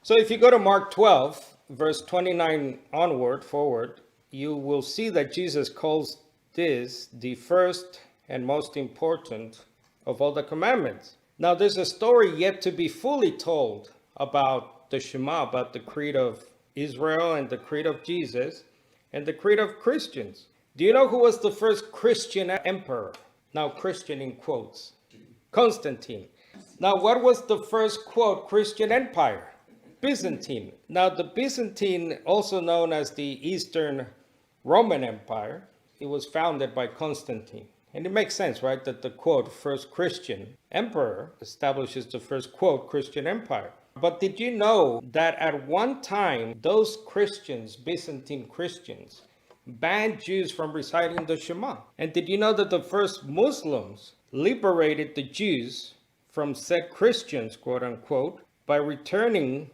So if you go to Mark 12, verse 29 forward, you will see that Jesus calls this the first and most important of all the commandments. Now, there's a story yet to be fully told about the Shema, about the creed of Israel and the creed of Jesus and the creed of Christians. Do you know who was the first Christian emperor? Now, Christian in quotes. Constantine. Now, what was the first, quote, Christian empire? Byzantine. Now, the Byzantine, also known as the Eastern Roman Empire, it was founded by Constantine. And it makes sense, right, that the, quote, first Christian emperor establishes the first, quote, Christian empire. But did you know that at one time, those Christians, Byzantine Christians, banned Jews from reciting the Shema? And did you know that the first Muslims liberated the Jews from said Christians, quote unquote, by returning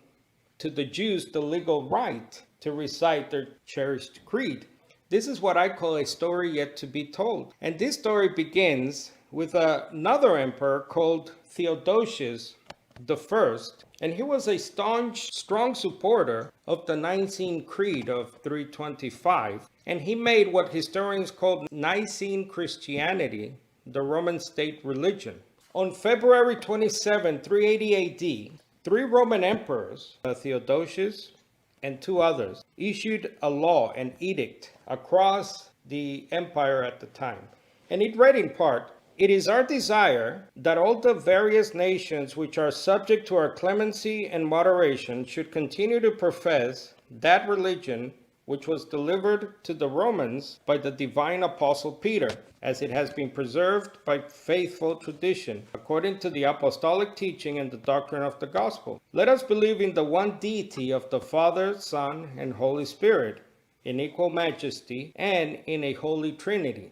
to the Jews the legal right to recite their cherished creed? This is what I call a story yet to be told. And this story begins with another emperor called Theodosius I. And he was a strong supporter of the Nicene Creed of 325. And he made what historians call Nicene Christianity the Roman state religion. On February 27, 380 AD, three Roman emperors, Theodosius and two others, issued a law, an edict, across the empire at the time. And it read in part, "It is our desire that all the various nations which are subject to our clemency and moderation should continue to profess that religion which was delivered to the Romans by the divine apostle Peter, as it has been preserved by faithful tradition, according to the apostolic teaching and the doctrine of the gospel. Let us believe in the one deity of the Father, Son, and Holy Spirit, in equal majesty, and in a holy Trinity.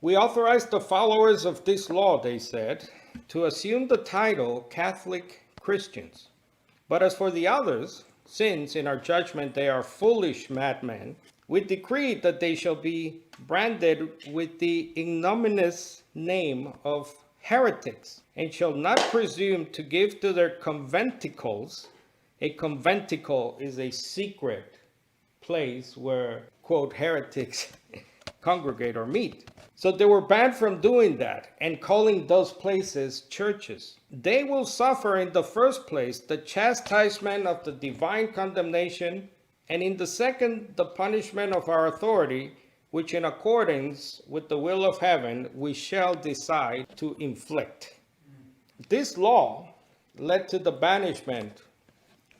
We authorize the followers of this law," they said, "to assume the title Catholic Christians. But as for the others, since in our judgment they are foolish madmen, we decree that they shall be branded with the ignominious name of heretics, and shall not presume to give to their conventicles." A conventicle is a secret place where, quote, heretics congregate or meet. So they were banned from doing that and calling those places churches. "They will suffer in the first place the chastisement of the divine condemnation, and in the second the punishment of our authority, which in accordance with the will of heaven we shall decide to inflict." This law led to the banishment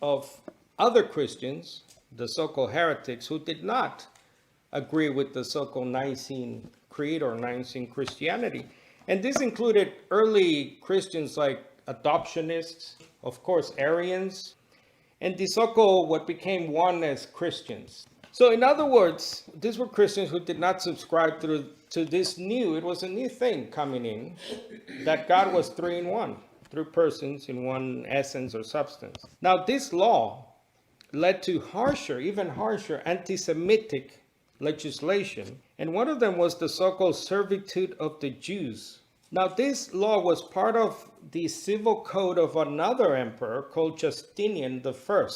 of other Christians, the so-called heretics, who did not agree with the so-called Nicene Creed or Nicene Christianity. And this included early Christians like adoptionists, of course, Arians, and the so-called what became oneness Christians. So in other words, these were Christians who did not subscribe to this it was a new thing coming in, that God was three in one, three persons in one essence or substance. Now this law led to even harsher anti-Semitic legislation, and one of them was the so-called servitude of the Jews. Now this law was part of the civil code of another emperor called Justinian I.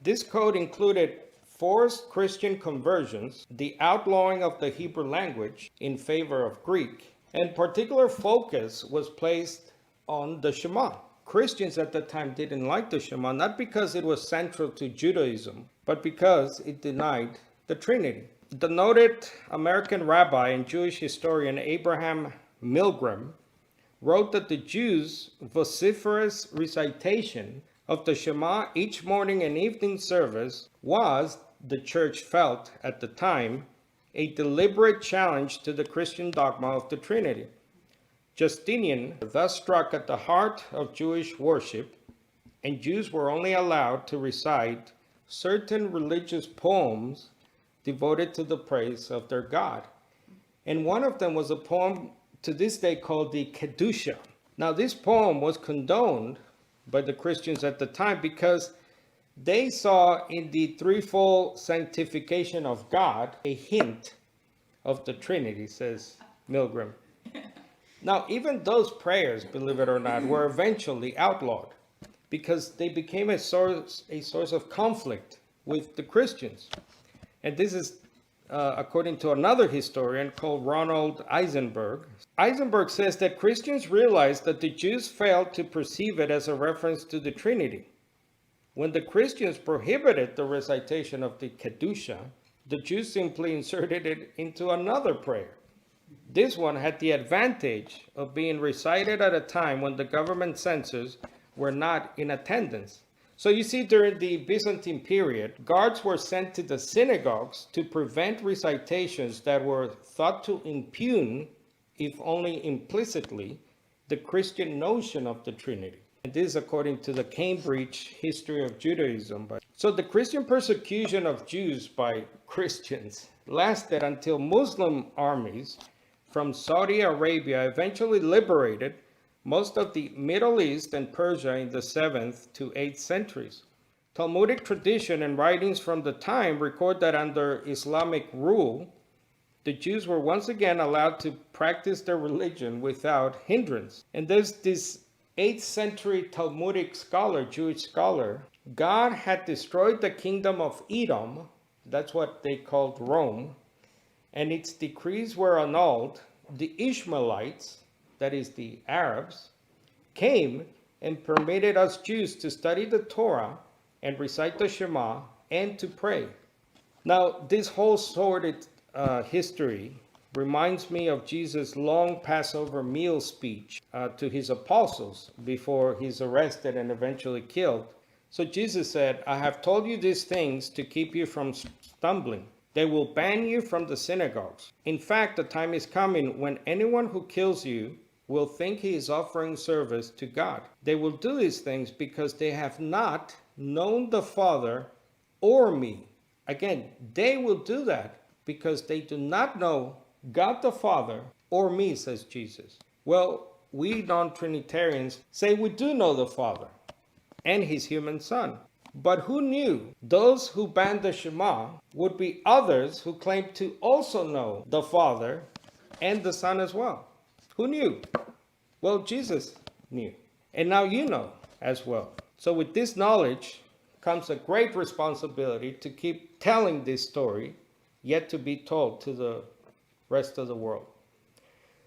This code included forced Christian conversions, the outlawing of the Hebrew language in favor of Greek, and particular focus was placed on the Shema. Christians at the time didn't like the Shema, not because it was central to Judaism, but because it denied the Trinity. The noted American rabbi and Jewish historian Abraham Milgram wrote that the Jews' vociferous recitation of the Shema each morning and evening service was, the church felt at the time, a deliberate challenge to the Christian dogma of the Trinity. Justinian thus struck at the heart of Jewish worship, and Jews were only allowed to recite certain religious poems devoted to the praise of their God. And one of them was a poem to this day called the Kedusha. Now this poem was condoned by the Christians at the time because they saw in the threefold sanctification of God a hint of the Trinity, says Milgram. Now even those prayers, believe it or not, were eventually outlawed because they became a source of conflict with the Christians. And this is according to another historian called Ronald Eisenberg. Eisenberg says that Christians realized that the Jews failed to perceive it as a reference to the Trinity. When the Christians prohibited the recitation of the Kedusha, the Jews simply inserted it into another prayer. This one had the advantage of being recited at a time when the government censors were not in attendance. So you see, during the Byzantine period, guards were sent to the synagogues to prevent recitations that were thought to impugn, if only implicitly, the Christian notion of the Trinity. And this is according to the Cambridge History of Judaism. So the Christian persecution of Jews by Christians lasted until Muslim armies from Saudi Arabia eventually liberated most of the Middle East and Persia in the 7th to 8th centuries. Talmudic tradition and writings from the time record that under Islamic rule, the Jews were once again allowed to practice their religion without hindrance. And there's this 8th century Talmudic scholar, Jewish scholar. God had destroyed the kingdom of Edom, that's what they called Rome, and its decrees were annulled. The Ishmaelites, that is the Arabs, came and permitted us Jews to study the Torah and recite the Shema and to pray. Now, this whole sordid history reminds me of Jesus' long Passover meal speech to his apostles before he's arrested and eventually killed. So Jesus said, "I have told you these things to keep you from stumbling. They will ban you from the synagogues. In fact, the time is coming when anyone who kills you will think he is offering service to God. They will do these things because they have not known the Father or me." Again, they will do that because they do not know God the Father or me, says Jesus. Well, we non-Trinitarians say we do know the Father and his human Son. But who knew those who banned the Shema would be others who claimed to also know the Father and the Son as well? Who knew? Well, Jesus knew. And now you know as well. So with this knowledge comes a great responsibility to keep telling this story, yet to be told to the rest of the world.